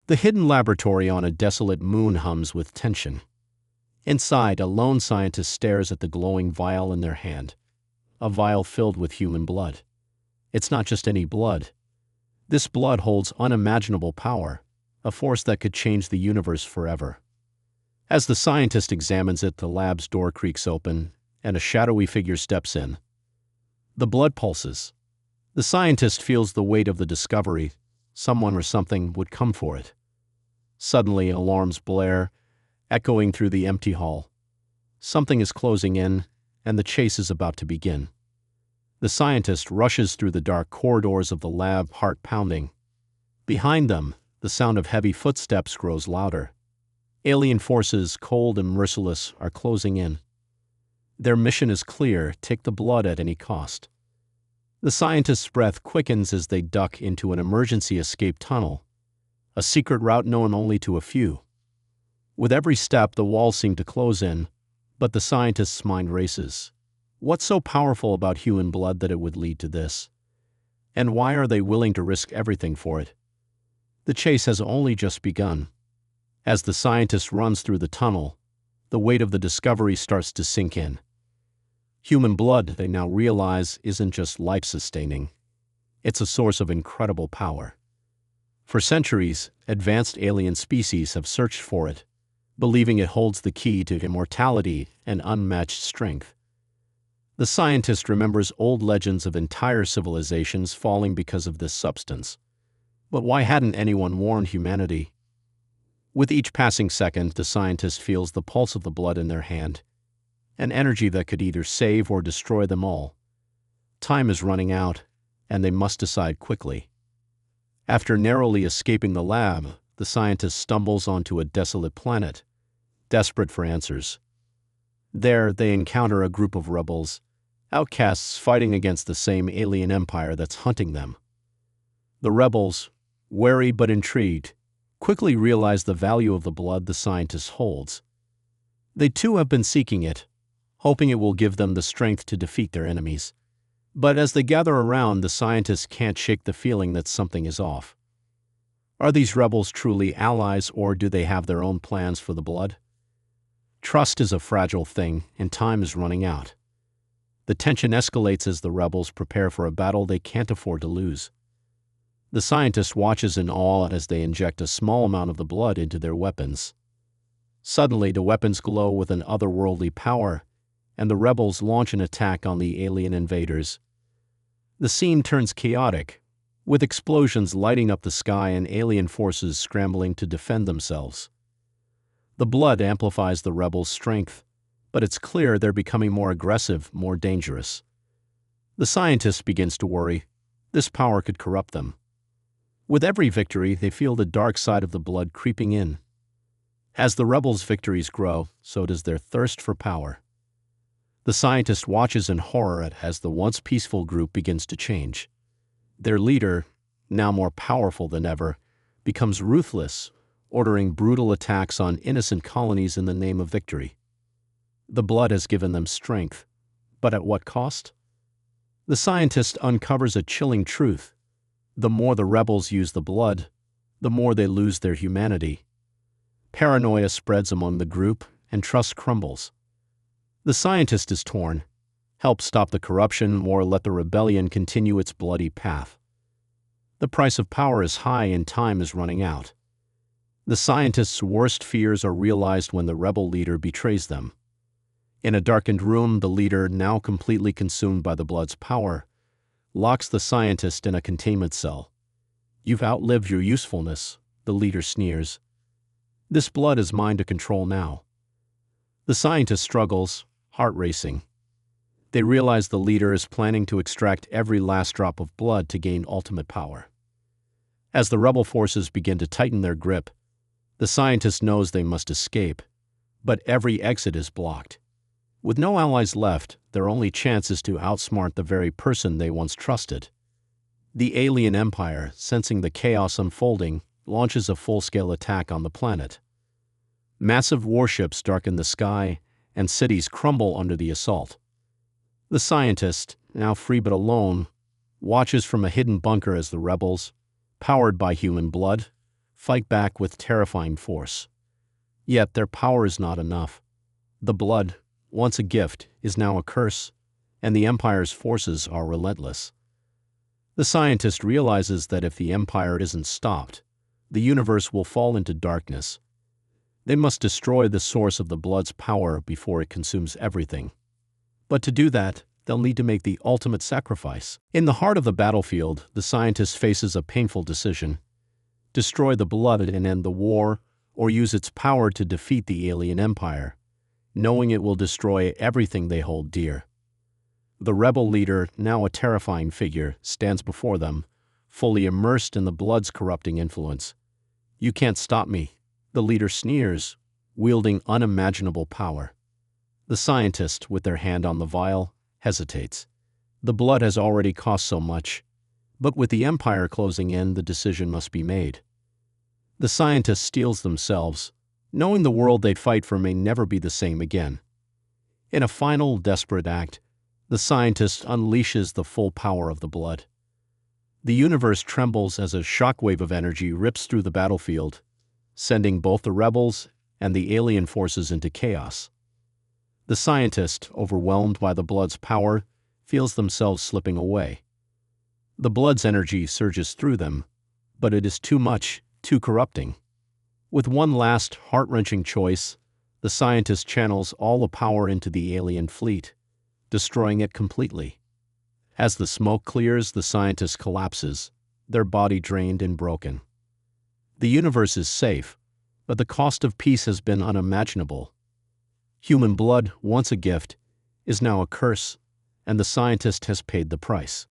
The hidden laboratory on a desolate moon hums with tension. Inside, a lone scientist stares at the glowing vial in their hand, a vial filled with human blood. It's not just any blood. This blood holds unimaginable power, a force that could change the universe forever. As the scientist examines it, the lab's door creaks open, and a shadowy figure steps in. The blood pulses. The scientist feels the weight of the discovery. Someone or something would come for it. Suddenly, alarms blare, echoing through the empty hall. Something is closing in, and the chase is about to begin. The scientist rushes through the dark corridors of the lab, heart pounding. Behind them, the sound of heavy footsteps grows louder. Alien forces, cold and merciless, are closing in. Their mission is clear: take the blood at any cost. The scientist's breath quickens as they duck into an emergency escape tunnel, a secret route known only to a few. With every step, the walls seem to close in, but the scientist's mind races. What's so powerful about human blood that it would lead to this? And why are they willing to risk everything for it? The chase has only just begun. As the scientist runs through the tunnel, the weight of the discovery starts to sink in. Human blood, they now realize, isn't just life-sustaining. It's a source of incredible power. For centuries, advanced alien species have searched for it, believing it holds the key to immortality and unmatched strength. The scientist remembers old legends of entire civilizations falling because of this substance. But why hadn't anyone warned humanity? With each passing second, the scientist feels the pulse of the blood in their hand, an energy that could either save or destroy them all. Time is running out, and they must decide quickly. After narrowly escaping the lab, the scientist stumbles onto a desolate planet, desperate for answers. There, they encounter a group of rebels, outcasts fighting against the same alien empire that's hunting them. The rebels, wary but intrigued, quickly realize the value of the blood the scientist holds. They too have been seeking it, hoping it will give them the strength to defeat their enemies. But as they gather around, the scientists can't shake the feeling that something is off. Are these rebels truly allies, or do they have their own plans for the blood? Trust is a fragile thing, and time is running out. The tension escalates as the rebels prepare for a battle they can't afford to lose. The scientist watches in awe as they inject a small amount of the blood into their weapons. Suddenly, the weapons glow with an otherworldly power, and the rebels launch an attack on the alien invaders. The scene turns chaotic, with explosions lighting up the sky and alien forces scrambling to defend themselves. The blood amplifies the rebels' strength, but it's clear they're becoming more aggressive, more dangerous. The scientist begins to worry. This power could corrupt them. With every victory, they feel the dark side of the blood creeping in. As the rebels' victories grow, so does their thirst for power. The scientist watches in horror as the once peaceful group begins to change. Their leader, now more powerful than ever, becomes ruthless, ordering brutal attacks on innocent colonies in the name of victory. The blood has given them strength, but at what cost? The scientist uncovers a chilling truth. The more the rebels use the blood, the more they lose their humanity. Paranoia spreads among the group, and trust crumbles. The scientist is torn. Help stop the corruption, or let the rebellion continue its bloody path. The price of power is high and time is running out. The scientist's worst fears are realized when the rebel leader betrays them. In a darkened room, the leader, now completely consumed by the blood's power, locks the scientist in a containment cell. "You've outlived your usefulness," the leader sneers. "This blood is mine to control now." The scientist struggles, heart racing. They realize the leader is planning to extract every last drop of blood to gain ultimate power. As the rebel forces begin to tighten their grip, the scientist knows they must escape, but every exit is blocked. With no allies left, their only chance is to outsmart the very person they once trusted. The alien empire, sensing the chaos unfolding, launches a full-scale attack on the planet. Massive warships darken the sky, and cities crumble under the assault. The scientist, now free but alone, watches from a hidden bunker as the rebels, powered by human blood, fight back with terrifying force. Yet their power is not enough. The blood, once a gift, is now a curse, and the Empire's forces are relentless. The scientist realizes that if the Empire isn't stopped, the universe will fall into darkness. They must destroy the source of the blood's power before it consumes everything. But to do that, they'll need to make the ultimate sacrifice. In the heart of the battlefield, the scientist faces a painful decision: destroy the blood and end the war, or use its power to defeat the alien empire, knowing it will destroy everything they hold dear. The rebel leader, now a terrifying figure, stands before them, fully immersed in the blood's corrupting influence. "You can't stop me," the leader sneers, wielding unimaginable power. The scientist, with their hand on the vial, hesitates. The blood has already cost so much, but with the Empire closing in, the decision must be made. The scientists steels themselves, knowing the world they fight for may never be the same again. In a final, desperate act, the scientist unleashes the full power of the blood. The universe trembles as a shockwave of energy rips through the battlefield, sending both the rebels and the alien forces into chaos. The scientist, overwhelmed by the blood's power, feels themselves slipping away. The blood's energy surges through them, but it is too much, too corrupting. With one last, heart-wrenching choice, the scientist channels all the power into the alien fleet, destroying it completely. As the smoke clears, the scientist collapses, their body drained and broken. The universe is safe, but the cost of peace has been unimaginable. Human blood, once a gift, is now a curse, and the scientist has paid the price.